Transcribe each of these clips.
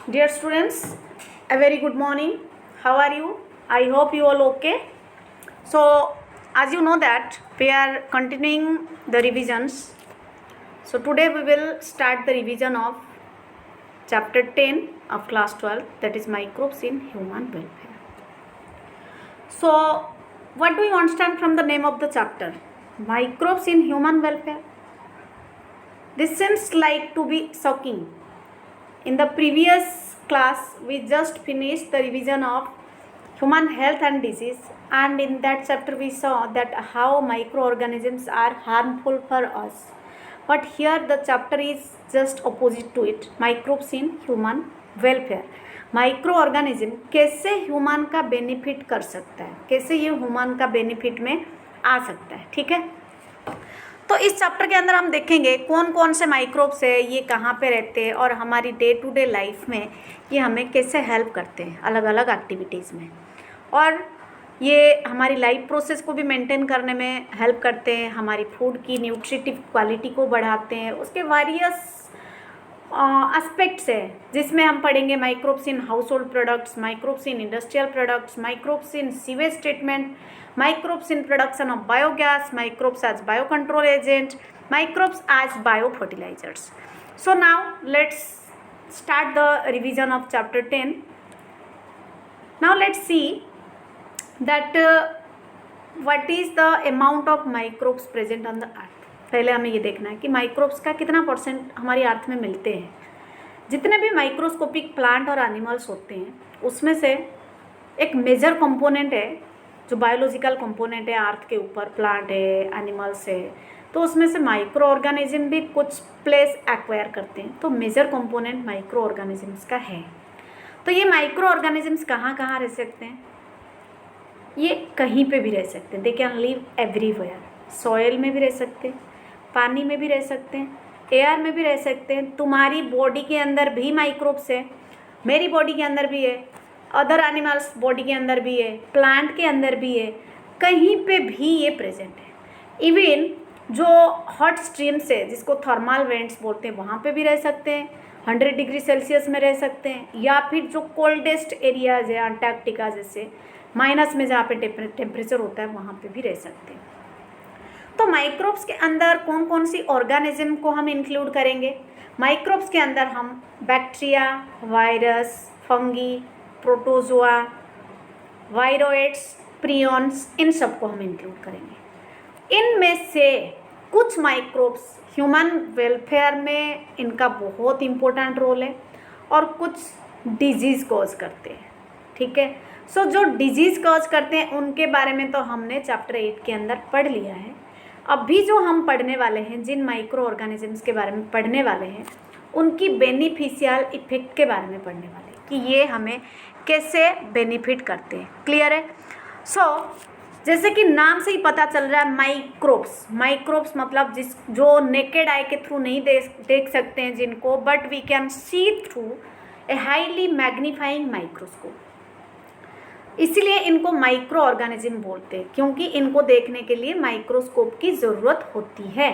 Dear students, a very good morning. How are you? I hope you all okay. So, as you know that we are continuing the revisions. So, today we will start the revision of chapter 10 of class 12, that is microbes in human welfare. So, what do you understand from the name of the chapter? Microbes in human welfare. This seems like to be shocking. In the previous class, we just finished the revision of human health and disease, and in that chapter we saw that how microorganisms are harmful for us. But here the chapter is just opposite to it, microbes in human welfare. Micro organism कैसे human का benefit कर सकता है, कैसे ये human का benefit में आ सकता है. ठीक है, तो इस चैप्टर के अंदर हम देखेंगे कौन कौन से माइक्रोब्स है, ये कहाँ पे रहते हैं और हमारी डे टू डे लाइफ में ये हमें कैसे हेल्प करते हैं अलग अलग एक्टिविटीज़ में, और ये हमारी लाइफ प्रोसेस को भी मेंटेन करने में हेल्प करते हैं, हमारी फूड की न्यूट्रिटिव क्वालिटी को बढ़ाते हैं. उसके वेरियस एस्पेक्ट्स है जिसमें हम पढ़ेंगे microbes in house hold products, microbes in industrial products, microbes in sewage treatment, microbes in production of biogas, microbes as biocontrol agent, microbes as biofertilizers. So now let's start the revision of chapter 10. Now let's see that what is the amount of microbes present on the earth. पहले हमें ये देखना है कि microbes का कितना percent हमारी अर्थ में मिलते हैं. जितने भी माइक्रोस्कोपिक प्लांट और एनिमल्स होते हैं उसमें से एक मेजर कंपोनेंट है जो बायोलॉजिकल कंपोनेंट है अर्थ के ऊपर, प्लांट है, एनिमल्स है, तो उसमें से माइक्रो ऑर्गेनिज्म भी कुछ प्लेस एक्वायर करते हैं. तो मेजर कंपोनेंट माइक्रो ऑर्गेनिजम्स का है. तो ये माइक्रो ऑर्गेनिजम्स कहाँ कहाँ रह सकते हैं? ये कहीं पे भी रह सकते हैं. They can live everywhere. Soil में भी रह सकते हैं, पानी में भी रह सकते हैं, एयर में भी रह सकते हैं. तुम्हारी बॉडी के अंदर भी माइक्रोब्स है, मेरी बॉडी के अंदर भी है, अदर एनिमल्स बॉडी के अंदर भी है, प्लांट के अंदर भी है, कहीं पे भी ये प्रेजेंट है. इवन जो हॉट स्ट्रीम्स है जिसको थर्मल वेंट्स बोलते हैं वहाँ पे भी रह सकते हैं, 100 डिग्री सेल्सियस में रह सकते हैं, या फिर जो कोल्डेस्ट एरियाज है अंटार्कटिका जैसे माइनस में जहाँ पे टेम्परेचर होता है वहाँ पे भी रह सकते हैं. तो माइक्रोब्स के अंदर कौन कौन सी ऑर्गेनिज्म को हम इंक्लूड करेंगे? माइक्रोब्स के अंदर हम bacteria, virus, fungi, protozoa, viroids, prions, इन सबको हम इंक्लूड करेंगे. इनमें से कुछ माइक्रोब्स ह्यूमन वेलफेयर में इनका बहुत इम्पोर्टेंट रोल है और कुछ डिजीज़ कॉज करते हैं. ठीक है, सो जो डिजीज़ कॉज करते हैं उनके बारे में तो हमने चैप्टर 8 के अंदर पढ़ लिया है. अभी जो हम पढ़ने वाले हैं, जिन माइक्रो ऑर्गेनिजम्स के बारे में पढ़ने वाले हैं, उनकी बेनिफिशियल इफेक्ट के बारे में पढ़ने वाले हैं कि ये हमें कैसे बेनिफिट करते हैं. क्लियर है? जैसे कि नाम से ही पता चल रहा है माइक्रोब्स. माइक्रोब्स मतलब जो नेकेड आई के थ्रू नहीं देख सकते हैं जिनको, but we can see through a highly magnifying microscope. इसीलिए इनको माइक्रो ऑर्गेनिज्म बोलते हैं क्योंकि इनको देखने के लिए माइक्रोस्कोप की ज़रूरत होती है.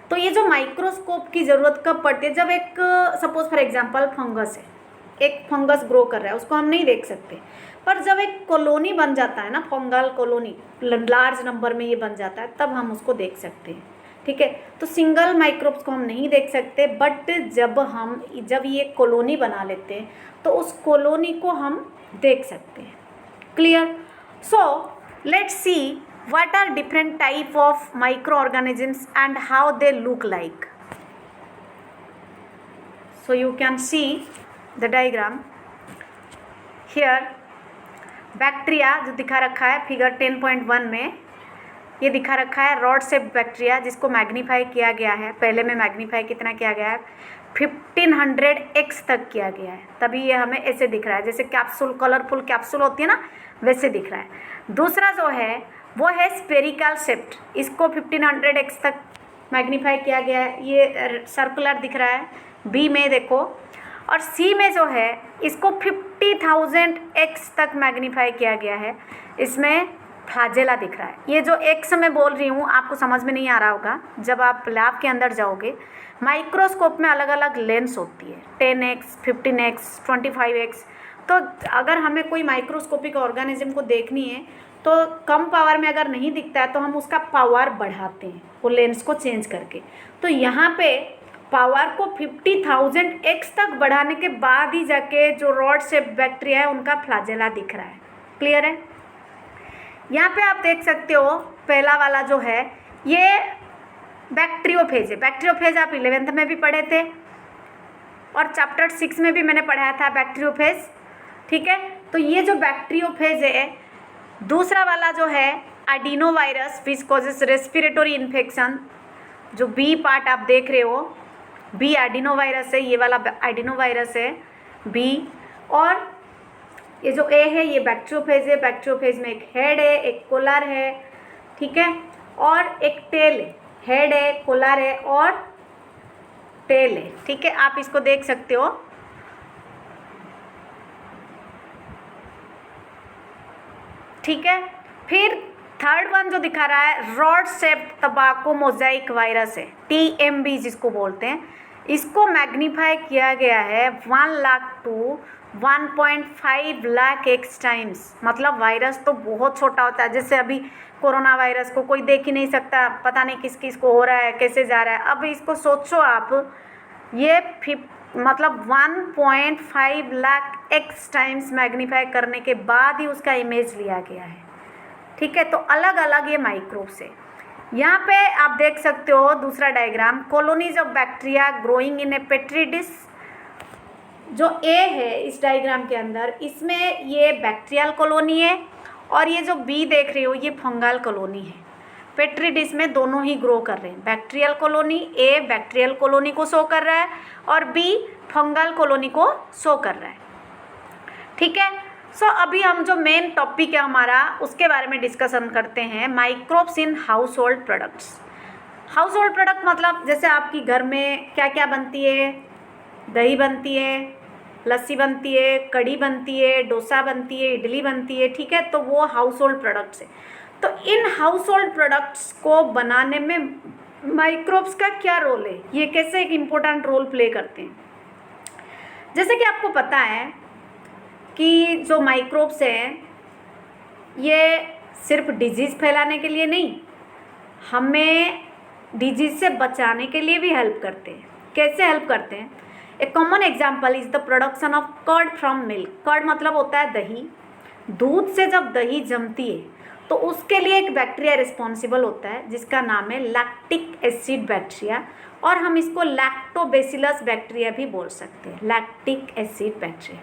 तो ये जो माइक्रोस्कोप की ज़रूरत कब पड़ती है? जब एक सपोज फॉर एग्जांपल फंगस है, एक फंगस ग्रो कर रहा है, उसको हम नहीं देख सकते, पर जब एक कॉलोनी बन जाता है ना, फंगल कॉलोनी लार्ज नंबर में ये बन जाता है, तब हम उसको देख सकते हैं. ठीक है, तो सिंगल माइक्रोब्स को हम नहीं देख सकते, बट जब ये कॉलोनी बना लेते हैं तो उस कॉलोनी को हम देख सकते हैं. Clear? So let's see what are different type of microorganisms and how they look like. So you can see the diagram here. Bacteria जो दिखा रखा है फिगर 10.1 में, ये दिखा रखा है रॉड शेप बैक्टीरिया जिसको मैग्नीफाई किया गया है. पहले में मैग्नीफाई कितना किया गया है? 1500x तक किया गया है, तभी ये हमें ऐसे दिख रहा है, जैसे कैप्सूल, कलरफुल कैप्सूल होती है ना, वैसे दिख रहा है. दूसरा जो है वो है स्पेरिकल शेप्ड, इसको 1500x तक मैग्नीफाई किया गया है, ये सर्कुलर दिख रहा है बी में देखो. और सी में जो है इसको 50,000x तक मैग्नीफाई किया गया है, इसमें फ्लैजेला दिख रहा है। ये जो एक्स मैं बोल रही हूँ आपको समझ में नहीं आ रहा होगा, जब आप लैब के अंदर जाओगे माइक्रोस्कोप में अलग अलग लेंस होती है, 10x, 15x, 25x। तो अगर हमें कोई माइक्रोस्कोपिक ऑर्गेनिज्म को देखनी है तो कम पावर में अगर नहीं दिखता है तो हम उसका पावर बढ़ाते हैं वो लेंस को चेंज करके। तो यहाँ पे पावर को 50,000x तक बढ़ाने के बाद ही जाके जो रॉड शेप बैक्टीरिया है उनका फ्लैजेला दिख रहा है। क्लियर है? यहाँ पे आप देख सकते हो पहला वाला जो है ये बैक्टीरियोफेज है। बैक्टीरियोफेज आप 11th में भी पढ़े थे और चैप्टर 6 में भी मैंने पढ़ाया था बैक्टीरियोफेज। ठीक है, तो ये जो बैक्टीरियोफेज है, दूसरा वाला जो है adenovirus which causes respiratory infection, जो बी पार्ट आप देख रहे हो बी एडिनोवायरस है, ये वाला एडिनोवायरस है बी। और ये जो ए है ये बैक्टीरियोफेज है। बैक्टीरियोफेज में एक हेड है, एक कोलर है, ठीक है, और एक टेल है। हेड है, कोलर है और टेल है। ठीक है, आप इसको देख सकते हो। ठीक है, फिर थर्ड वन जो दिखा रहा है रॉड शेप्ड टबाको मोजाइक वायरस है, TMB जिसको बोलते हैं। इसको मैग्नीफाई किया गया है 1 lakh to 1.5 lakh x times. मतलब वायरस तो बहुत छोटा होता है, जैसे अभी कोरोना वायरस को कोई देख ही नहीं सकता, पता नहीं किस किस को हो रहा है, कैसे जा रहा है। अब इसको सोचो आप, ये मतलब 1.5 लाख एक्स टाइम्स मैग्नीफाई करने के बाद ही उसका इमेज लिया गया है। ठीक है, तो अलग अलग ये माइक्रोब्स है। यहाँ पे आप देख सकते हो दूसरा diagram, colonies of bacteria growing in A petri dish. जो ए है इस डायग्राम के अंदर, इसमें ये बैक्टीरियल कॉलोनी है और ये जो बी देख रहे हो ये फंगल कॉलोनी है। पेट्री डिश में दोनों ही ग्रो कर रहे हैं। बैक्टीरियल कॉलोनी, ए बैक्टीरियल कॉलोनी को शो कर रहा है और बी फंगल कॉलोनी को शो कर रहा है। ठीक है, सो अभी हम जो मेन टॉपिक है हमारा उसके बारे में डिस्कशन करते हैं, microbes in house hold products. House hold product मतलब जैसे आपकी घर में क्या क्या बनती है, दही बनती है, लस्सी बनती है, कढ़ी बनती है, डोसा बनती है, इडली बनती है। ठीक है, तो वो हाउस होल्ड प्रोडक्ट्स है। तो इन हाउस होल्ड प्रोडक्ट्स को बनाने में माइक्रोब्स का क्या रोल है, ये कैसे एक इम्पोर्टेंट रोल प्ले करते हैं। जैसे कि आपको पता है कि जो माइक्रोब्स हैं ये सिर्फ डिजीज़ फैलाने के लिए नहीं, हमें डिजीज़ से बचाने के लिए भी हेल्प करते हैं। कैसे हेल्प करते हैं? A common example is the production of curd from milk. Curd मतलब होता है दही। दूध से जब दही जमती है तो उसके लिए एक बैक्टीरिया रिस्पॉन्सिबल होता है जिसका नाम है लैक्टिक एसिड बैक्टीरिया, और हम इसको लैक्टोबैसिलस बैक्टीरिया भी बोल सकते हैं, लैक्टिक एसिड बैक्टीरिया।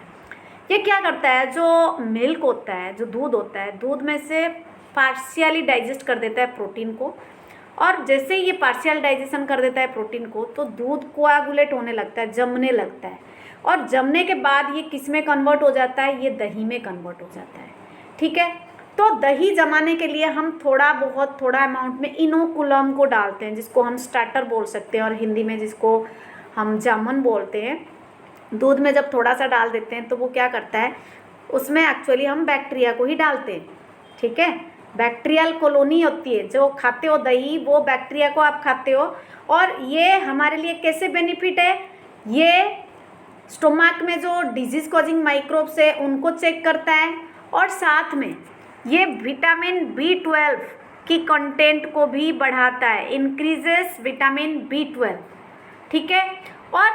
ये क्या करता है, जो मिल्क होता है, जो दूध होता है, दूध में से पार्शियली डाइजेस्ट कर देता है प्रोटीन को, और जैसे ये पार्शियल डाइजेशन कर देता है प्रोटीन को तो दूध कोआगुलेट होने लगता है, जमने लगता है, और जमने के बाद ये किस में कन्वर्ट हो जाता है, ये दही में कन्वर्ट हो जाता है। ठीक है, तो दही जमाने के लिए हम थोड़ा अमाउंट में इनोकुलम को डालते हैं, जिसको हम स्टार्टर बोल सकते हैं और हिंदी में जिसको हम जामुन बोलते हैं। दूध में जब थोड़ा सा डाल देते हैं तो वो क्या करता है, उसमें एक्चुअली हम बैक्टीरिया को ही डालते हैं। ठीक है, बैक्टीरियल कॉलोनी होती है, जो खाते हो दही वो बैक्टीरिया को आप खाते हो, और ये हमारे लिए कैसे बेनिफिट है, ये स्टोमक में जो डिजीज़ कॉजिंग माइक्रोब्स है उनको चेक करता है, और साथ में ये विटामिन B12 की कंटेंट को भी बढ़ाता है, इंक्रीजेस विटामिन B12। ठीक है, और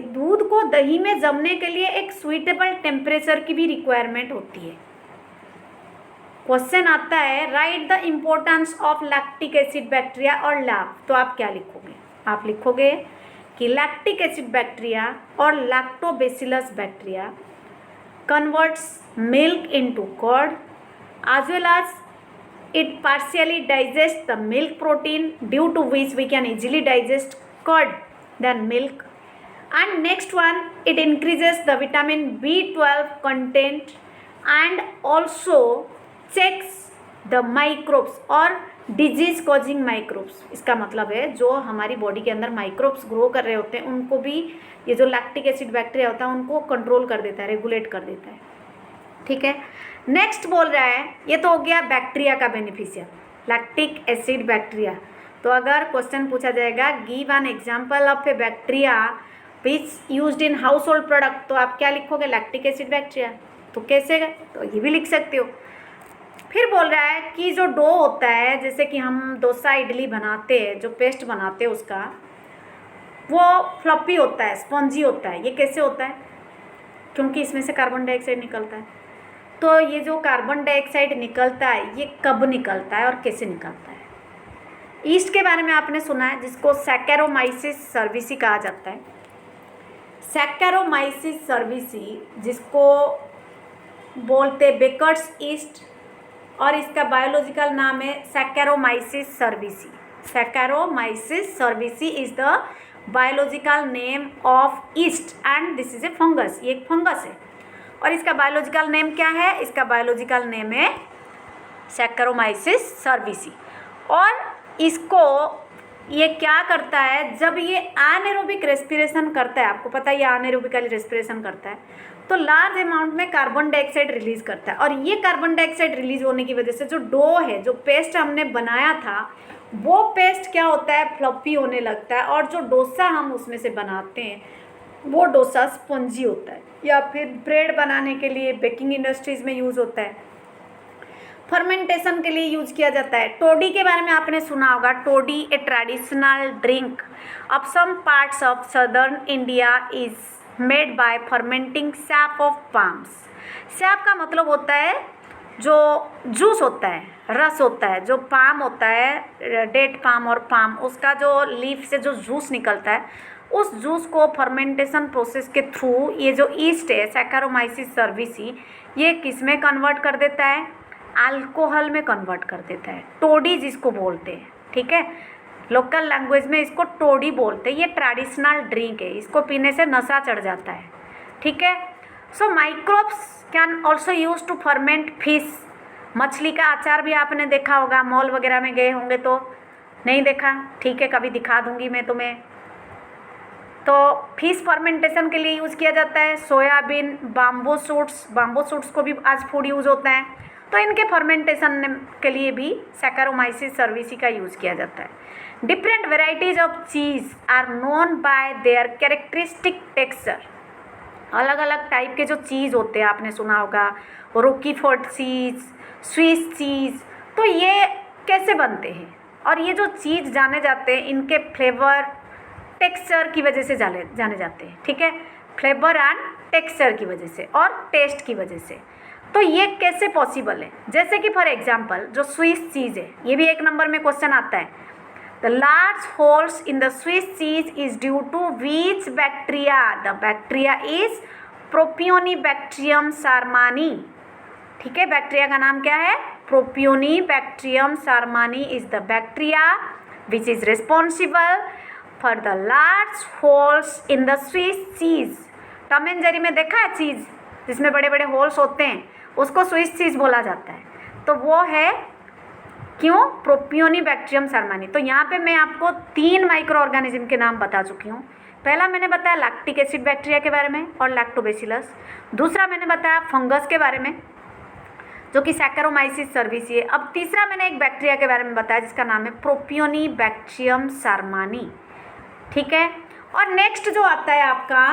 दूध को दही में जमने के लिए एक सुइटेबल टेम्परेचर की भी रिक्वायरमेंट होती है। क्वेश्चन आता है, write the importance of lactic acid bacteria और लैब। तो आप क्या लिखोगे, आप लिखोगे कि लैक्टिक एसिड बैक्टीरिया और lactobacillus bacteria converts milk into curd as well as it partially digests the milk protein, due to which we can easily digest curd than milk. And next one, it increases the vitamin B12 content and also checks the microbes और disease causing microbes. इसका मतलब है जो हमारी body के अंदर microbes grow कर रहे होते हैं उनको भी ये जो लैक्टिक एसिड बैक्टीरिया होता है उनको कंट्रोल कर देता है, रेगुलेट कर देता है। ठीक है। नेक्स्ट बोल रहा है, ये तो हो गया बैक्टीरिया का बेनिफिशियल, लैक्टिक एसिड बैक्टीरिया। तो अगर क्वेश्चन पूछा जाएगा give an example of A bacteria which used in house hold product, तो आप क्या लिखोगे? Lactic acid bacteria. तो कैसे गए? तो ये भी लिख सकते हो। फिर बोल रहा है कि जो डो होता है, जैसे कि हम डोसा इडली बनाते हैं, जो पेस्ट बनाते हैं उसका, वो फ्लॉपी होता है, स्पॉन्जी होता है। ये कैसे होता है? क्योंकि इसमें से कार्बन डाइऑक्साइड निकलता है। तो ये जो कार्बन डाइऑक्साइड निकलता है, ये कब निकलता है और कैसे निकलता है? ईस्ट के बारे में आपने सुना है, जिसको सैकेरोमाइसिस सर्विसी कहा जाता है। सैकेरोमाइसिस सर्विसी, जिसको बोलते बेकर्स ईस्ट, और इसका बायोलॉजिकल नाम है Saccharomyces cerevisiae. Saccharomyces cerevisiae is the biological name of east and this is a fungus. ये एक फंगस है और इसका बायोलॉजिकल नेम क्या है? इसका बायोलॉजिकल नेम है सैकेरोमाइसिस सर्विसी। और इसको ये क्या करता है, जब ये एनाएरोबिक रेस्पिरेशन करता है, आपको पता है ये एनाएरोबिकली रेस्पिरेशन करता है, तो लार्ज अमाउंट में कार्बन डाइऑक्साइड रिलीज करता है। और ये कार्बन डाइऑक्साइड रिलीज होने की वजह से जो डो है, जो पेस्ट हमने बनाया था, वो पेस्ट क्या होता है? फ्लॉपी होने लगता है। और जो डोसा हम उसमें से बनाते हैं, वो डोसा स्पंजी होता है। या फिर ब्रेड बनाने के लिए बेकिंग इंडस्ट्रीज में यूज़ होता है, फर्मेंटेशन के लिए यूज किया जाता है। टोडी के बारे में आपने सुना होगा। Toddy a traditional drink of some parts of southern India is made by fermenting sap of palms. Sap का मतलब होता है जो जूस होता है, रस होता है, जो पाम होता है, डेट पाम और पाम, उसका जो लीफ से जो जूस निकलता है, उस जूस को फर्मेंटेशन प्रोसेस के थ्रू ये जो ईस्ट है, सैकेरोमाइसिस सर्विसी, ये किस में कन्वर्ट कर देता है? अल्कोहल में कन्वर्ट कर देता है। टोडी जिसको बोलते हैं, ठीक है, लोकल लैंग्वेज में इसको टोडी बोलते हैं। ये ट्रेडिशनल ड्रिंक है, इसको पीने से नशा चढ़ जाता है, ठीक है। So microbes can also use to ferment fish. मछली का अचार भी आपने देखा होगा, मॉल वगैरह में गए होंगे तो। नहीं देखा? ठीक है, कभी दिखा दूंगी मैं तुम्हें। तो फिश फर्मेंटेशन के लिए यूज़ किया जाता है। सोयाबीन, बाम्बू शूट्स को भी आज फूड यूज़ होता है, तो इनके फर्मेंटेशन के लिए भी सैकेरोमाइसिस सर्विसी का यूज़ किया जाता है। Different varieties of cheese are known by their characteristic texture. अलग अलग टाइप के जो चीज़ होते हैं, आपने सुना होगा रोकीफोर्ट चीज़, स्विस चीज़। तो ये कैसे बनते हैं? और ये जो चीज़ जाने जाते हैं, इनके फ्लेवर टेक्सचर की वजह से जाने जाते हैं, ठीक है, फ्लेवर एंड टेक्सचर की वजह से और टेस्ट की वजह से। तो ये कैसे पॉसिबल है? जैसे कि फॉर एग्जांपल जो स्विस चीज़ है, ये भी एक नंबर में क्वेश्चन आता है। The large holes in the Swiss cheese is due to which bacteria? The bacteria is propionibacterium shermanii, ठीक है। बैक्टीरिया का नाम क्या है? Propionibacterium shermanii is the bacteria which is responsible for the large holes in the Swiss cheese. Tom and Jerry में देखा है चीज़ जिसमें बड़े बड़े होल्स होते हैं, उसको स्विस चीज़ बोला जाता है। तो वो है क्यों? प्रोपियोनिबैक्टीरियम सार्मानी। तो यहाँ पे मैं आपको 3 माइक्रो ऑर्गेनिज्म के नाम बता चुकी हूँ। पहला मैंने बताया लैक्टिक एसिड बैक्टीरिया के बारे में और लैक्टोबैसिलस। दूसरा मैंने बताया फंगस के बारे में, जो कि सैकेरोमाइसिस सर्विसी है। अब तीसरा मैंने एक बैक्टीरिया के बारे में बताया जिसका नाम है प्रोपियोनिबैक्टीरियम सार्मानी, ठीक है। और नेक्स्ट जो आता है आपका,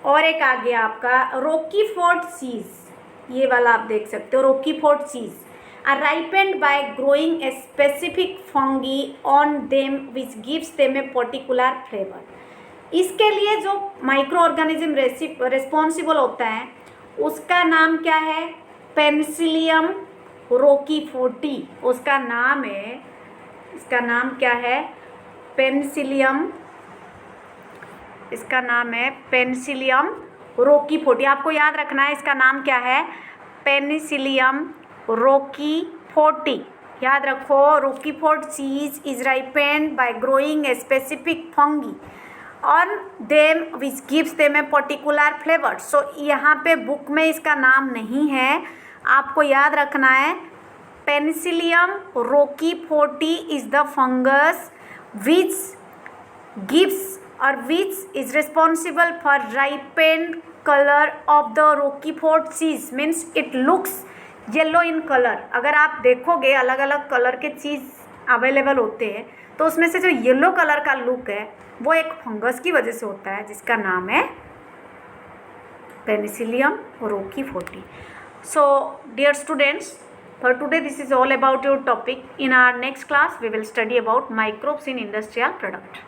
और एक आ गया आपका रोकीफोर्ट चीज़। ये वाला आप देख सकते हो, रोकीफोर्ट चीज़ are ripened by growing a specific fungi on them which gives them a particular flavor। इसके लिए जो माइक्रो ऑर्गेनिज्म रेस्पॉन्सिबल होता है उसका नाम क्या है? पेनिसिलियम रोकीफोर्टी उसका नाम है। इसका नाम क्या है? पेनिसिलियम, इसका नाम है पेनिसिलियम रोकीफोर्टी। आपको याद रखना है इसका नाम क्या है? Penicillium roqueforti. याद रखो, Roquefort cheese is ripened by growing a specific fungi on them which gives them a particular flavour. So यहाँ पे बुक में इसका नाम नहीं है, आपको याद रखना है penicillium roqueforti is the fungus which gives और which is responsible for ripened colour of the Roquefort cheese means it looks yellow in colour. अगर आप देखोगे अलग अलग कलर के चीज़ अवेलेबल होते हैं तो उसमें से जो येलो कलर का लुक है वो एक फंगस की वजह से होता है जिसका नाम है Penicillium रोकीफोर्डी. So dear students, for today this is all about your topic. In our next class we will study about microbes in industrial product.